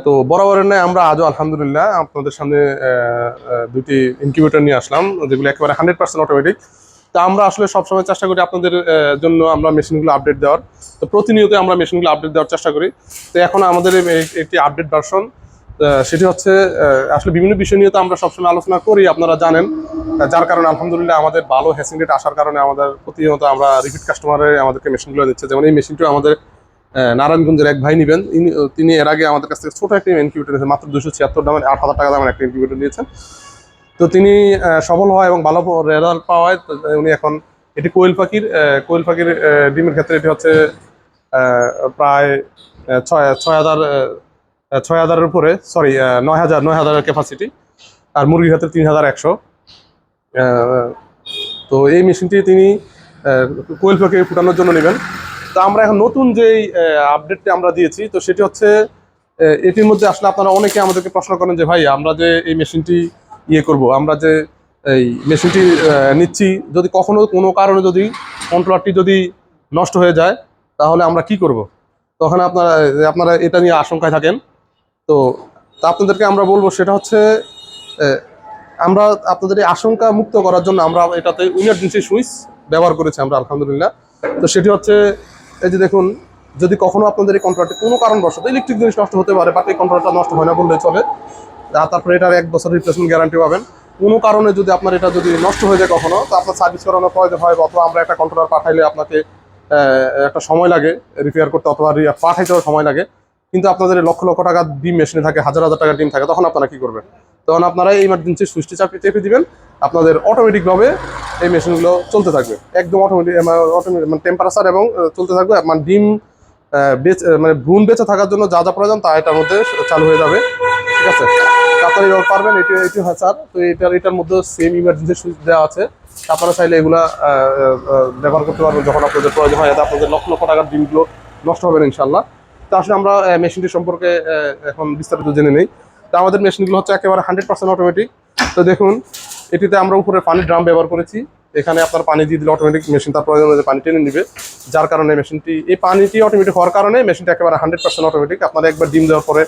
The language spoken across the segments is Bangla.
তো বরাবরের ন্যায় আমরা আজও আলহামদুলিল্লাহ আপনাদের সামনে দুটি ইনকিউবেটর নিয়ে আসলাম, যেগুলো একেবারে 100% অটোমেটিক। তো আমরা আসলে সবসময় চেষ্টা করি আপনাদের জন্য আমরা মেশিনগুলো আপডেট দেওয়ার। তো প্রতিনিয়ত আমরা মেশিনগুলো আপডেট দেওয়ার চেষ্টা করি। তো এখন আমাদের একটি আপডেট ভার্সন, সেটি হচ্ছে আসলে বিভিন্ন বিষয় নিয়ে তো আমরা সবসময় আলোচনা করি, আপনারা জানেন। যার কারণে আলহামদুলিল্লাহ আমাদের ভালো হ্যাসিং রেট আসার কারণে আমাদের প্রতিনিয়ত আমরা রিপিট কাস্টমারে আমাদেরকে মেশিনগুলো দিচ্ছে। যেমন এই মেশিনটিও আমাদের নারায়ণগঞ্জের এক ভাই নেবেন, তিনি এর আগে আমাদের কাছ থেকে ছোট একটা ইনকিউবেটর নিয়েছেন, মাত্র 276 দামে 8,000 টাকা দামের একটা ইনকিউবেটর নিয়েছেন। তো তিনি সফল হয় এবং ভালো রেজাল্ট পাওয়ায় উনি এখন এটি কোয়েল পাখির ডিমের ক্ষেত্রে এটি হচ্ছে প্রায় 6,000 উপরে, সরি 9,000 ক্যাপাসিটি, আর মুরগির ক্ষেত্রে 3,100। তো এই মেশিনটি তিনি কোয়েল পাখি ফুটানোর জন্য নেবেন। তো আমরা এখন নতুন যেই আপডেটটি আমরা দিয়েছি, তো সেটি হচ্ছে এটির মধ্যে আসলে আপনারা অনেকে আমাদেরকে প্রশ্ন করেন যে ভাই আমরা যে এই মেশিনটি করব, আমরা যে এই মেশিনটি নিচ্ছি, যদি কখনো কোনো কারণে যদি কন্ট্রোলারটি যদি নষ্ট হয়ে যায় তাহলে আমরা কি করব। তখন আপনারা এটা নিয়ে আশঙ্কায় থাকেন। তো আপনাদেরকে আমরা বলবো সেটা হচ্ছে আমরা আপনাদের এই আশঙ্কা মুক্ত করার জন্য আমরা এটাতে ইমার্জেন্সি সুইচ ব্যবহার করেছি আমরা আলহামদুলিল্লাহ। তো সেটি হচ্ছে এই যে দেখুন, যদি কখনো আপনাদের এই কন্ট্রোলারটি কোনো কারণবশত ইলেকট্রিক জিনিস নষ্ট হতে পারে, বাট এই কন্ট্রোলারটা নষ্ট হয় না বললে চলে, আর তারপরে এটার 1 বছর রিপ্লেসমেন্ট গ্যারান্টি পাবেন। কোনো কারণে যদি আপনার এটা যদি নষ্ট হয়ে যায় কখনো, তো আপনার সার্ভিস করানোর প্রয়োজন হয়, অথবা আমরা একটা কন্ট্রোলার পাঠাইলে আপনাকে একটা সময় লাগে রিপেয়ার করতে, অথবা পাঠাইতেও সময় লাগে। কিন্তু আপনাদের লক্ষ লক্ষ টাকা ডিম মেশিনে থাকে, হাজার হাজার টাকার ডিম থাকে, তখন আপনারা কি করবেন? তখন আপনারা এই ইমার্জেন্সি সুইচটি চেপে দিবেন, আপনাদের অটোমেটিকভাবে এই মেশিনগুলো চলতে থাকবে, একদম অটোমেটিক মানে টেম্পারেচার এবং চলতে থাকবে। মানে ডিম মানে ভ্রূণ বেঁচে থাকার জন্য যা যা প্রয়োজন তা এটার মধ্যে চালু হয়ে যাবে। ঠিক আছে, আপনারা এবার পারবেন। এটি হয় স্যার। তো এটার মধ্যে সেম ইমার্জেন্সি সুইচ দেওয়া আছে, আপনারা চাইলে এগুলা ব্যবহার করতে পারবেন যখন আপনাদের প্রয়োজন হয়, যাতে আপনাদের লক্ষ লক্ষ টাকার ডিমগুলো নষ্ট হবে না ইনশাল্লাহ। তো আসলে আমরা মেশিনটি সম্পর্কে এখন বিস্তারিত জেনে নেই। তো আমাদের মেশিনগুলো হচ্ছে একেবারে 100% অটোমেটিক। তো দেখুন, এটিতে আমরা উপরে পানির ড্রাম ব্যবহার করেছি। এখানে আপনার পানি দিয়ে দিলে অটোমেটিক মেশিন তার প্রয়োজন অনুযায়ী পানি টেনে নেবে, যার কারণে মেশিনটি এই পানিটি অটোমেটিক হওয়ার কারণে মেশিনটা একেবারে 100% অটোমেটিক। আপনারা একবার ডিম দেওয়ার পরে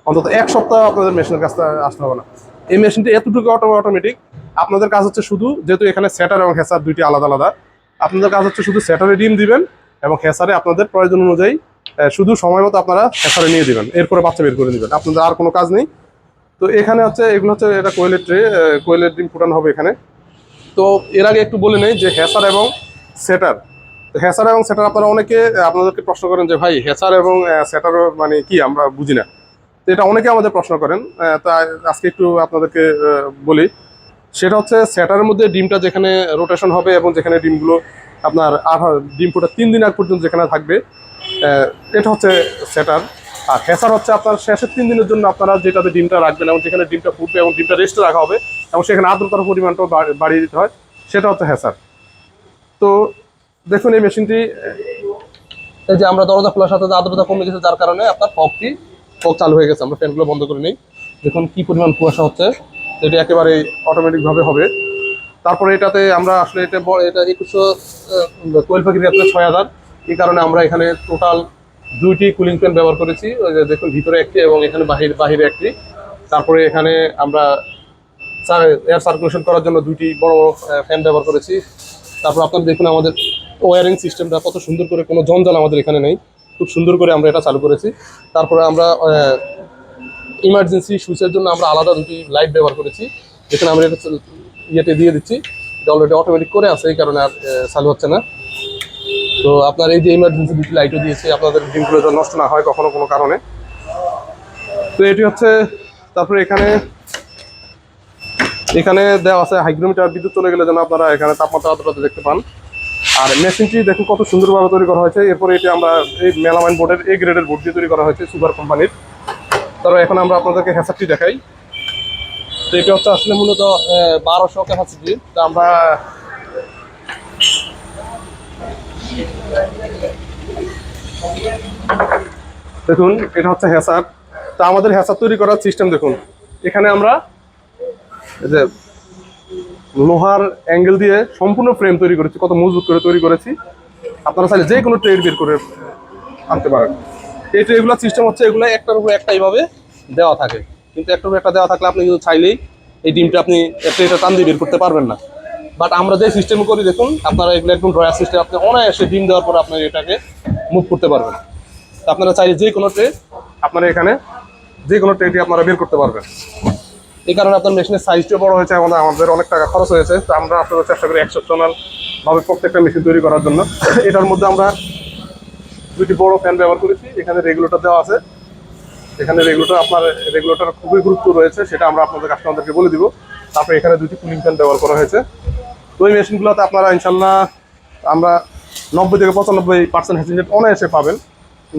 অন্তত 1 সপ্তাহ আপনাদের মেশিনের কাছে আসতে হবে না। এই মেশিনটি এতটুকু অটোমেটিক। আপনাদের কাজ হচ্ছে শুধু, যেহেতু এখানে স্যাটার এবং হ্যাসার দুইটি আলাদা আলাদা, আপনাদের কাজ হচ্ছে শুধু স্যাটারে ডিম দিবেন এবং হ্যাসারে আপনাদের প্রয়োজন অনুযায়ী শুধু সময় মতো আপনারা হ্যাসারে নিয়ে দিবেন, এরপরে বাচ্চা বের করে দিবেন, আপনাদের আর কোনো কাজ নেই। তো এখানে হচ্ছে এগুলো হচ্ছে এটা কোয়েলের ট্রে, কোয়েলের ডিম ফুটানো হবে এখানে। তো এর আগে একটু বলে নেই যে হ্যাসার এবং সেটার, হ্যাসার এবং সেটার আপনারা অনেকে আপনাদেরকে প্রশ্ন করেন যে ভাই হ্যাসার এবং সেটার মানে কি, আমরা বুঝি না। তো এটা অনেকে আমাদের প্রশ্ন করেন। তা আজকে একটু আপনাদেরকে বলি, সেটা হচ্ছে সেটারের মধ্যে ডিমটা যেখানে রোটেশন হবে এবং যেখানে ডিমগুলো আপনার ডিম ফোটার 3 দিন আগ পর্যন্ত যেখানে থাকবে, এটা হচ্ছে সেটার। আর হ্যাসার হচ্ছে আপনার শেষের 3 দিনের জন্য আপনারা যেটাতে ডিমটা রাখবেন এবং যেখানে ডিমটা ফুটবে এবং ডিমটা রেস্টে রাখা হবে এবং সেখানে আর্দ্রতার পরিমাণটাও বাড়িয়ে দিতে হয়, সেটা হচ্ছে হ্যাসার। তো দেখুন এই মেশিনটি, এই যে আমরা দরজা খোলার সাথে আর্দ্রতা কমে গেছে, যার কারণে আপনার ফগ চালু হয়ে গেছে। আমরা ফ্যানগুলো বন্ধ করে নিই, দেখুন কি পরিমাণ কুয়াশা হচ্ছে। এটি একেবারে অটোমেটিকভাবে হবে। তারপরে এটাতে আমরা আসলে এটা 2100 কোয়েল পাখির ক্ষেত্রে 6,000, এই কারণে আমরা এখানে টোটাল 2টি কুলিং ফ্যান ব্যবহার করেছি। ওই যে দেখুন ভিতরে একটি এবং এখানে বাহিরে একটি। তারপরে এখানে আমরা এয়ার সার্কুলেশন করার জন্য 2টি বড় বড় ফ্যান ব্যবহার করেছি। তারপর আপনারা দেখুন আমাদের ওয়ারিং সিস্টেমটা কত সুন্দর করে, কোনো জঞ্জাল আমাদের এখানে নেই, খুব সুন্দর করে আমরা এটা চালু করেছি। তারপরে আমরা ইমার্জেন্সি সুইচের জন্য আমরা আলাদা 2টি লাইট ব্যবহার করেছি, যেখানে আমরা এটা ইয়েতে দিয়ে দিচ্ছি, এটা অলরেডি অটোমেটিক করে আছে, এই কারণে আর চালু হচ্ছে না। তো আপনার এই যে ইমার্জেন্সি 2টি লাইটও দিয়েছে, আপনাদের ডিমগুলো যেন নষ্ট না হয় কখনো কোনো কারণে। তো এটি হচ্ছে, তারপরে এখানে দেওয়া আছে হাইগ্রোমিটার, বিদ্যুৎ চলে গেলে যেন আপনারা এখানে তাপমাত্রা আর্দ্রতা দেখতে পান। আর মেশিনটি দেখুন কত সুন্দরভাবে তৈরি করা হয়েছে। এরপরে এটি আমরা এই মেলামাইন বোর্ডের গ্রেডের বোর্ড দিয়ে তৈরি করা হয়েছে, সুপার কোম্পানির। তারপর এখন আমরা আপনাদেরকে হ্যাসারটি দেখাই। তো এটা হচ্ছে আসলে মূলত 1200 ক্যাপাসিটি। তো আমরা দেখুন এটা হচ্ছে হ্যাসার। তা আমাদের হ্যাসার তৈরি করার সিস্টেম দেখুন, এখানে আমরা যে লোহার অ্যাঙ্গেল দিয়ে সম্পূর্ণ ফ্রেম তৈরি করেছি, কত মজবুত করে তৈরি করেছি। আপনারা চাইলে যে কোনো ট্রেড বের করে আনতে পারেন। এই ট্রেগুলো সিস্টেম হচ্ছে এগুলো একটার উপর একটা এইভাবে দেওয়া থাকে, কিন্তু একটার উপর একটা দেওয়া থাকলে আপনি কিন্তু চাইলেই এই ডিমটা আপনি ট্রেটা টান দিয়ে বের করতে পারবেন না। বাট আমরা যে সিস্টেম করি দেখুন, আপনারা এগুলো একদম ড্রয়ার সিস্টেম, আপনি অনায়াসে ডিম দেওয়ার পর আপনার এটাকে মুভ করতে পারবেন। তো আপনারা চাইলে যে কোনো ট্রে আপনারা এখানে যে কোনো ট্রেটি আপনারা বের করতে পারবেন। এই কারণে আপনার মেশিনের সাইজটাও বড় হয়েছে, আমাদের অনেক টাকা খরচ হয়েছে। তো আমরা আপনাদের চেষ্টা করি এক্সেপশনাল ভাবে প্রত্যেকটা মেশিন তৈরি করার জন্য। এটার মধ্যে আমরা দুটি বড় ফ্যান ব্যবহার করেছি, এখানে রেগুলেটর দেওয়া আছে। এখানে রেগুলেটর খুবই গুরুত্ব রয়েছে, সেটা আমরা আপনাদের কাস্টমারদেরকে বলে দিব। তারপরে এখানে দুটি কুলিং ফ্যান ব্যবহার করা হয়েছে। তো এই মেশিনগুলোতে আপনারা ইনশাল্লাহ আমরা 90 থেকে 95% হ্যাচিং রেট অনায়াসে পাবেন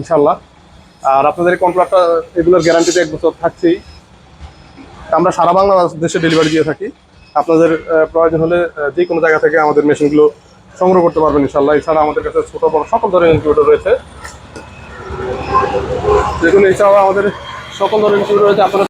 ইনশাল্লাহ। আর আপনাদের এই কন্ট্রাক্টটা এগুলোর গ্যারান্টিতে 1 বছর থাকছেই। আমরা সারা বাংলাদেশে ডেলিভারি দিয়ে থাকি। আপনাদের প্রয়োজন হলে যে কোনো জায়গা থেকে আমাদের মেশিনগুলো সংগ্রহ করতে পারবেন ইনশাল্লাহ। এছাড়া আমাদের কাছে ছোট বড় সকল ধরনের ইনকিউবেটর রয়েছে, যেগুলো এছাড়াও আমাদের সকল ধরনের ইনকিউবেটর রয়েছে। আপনারা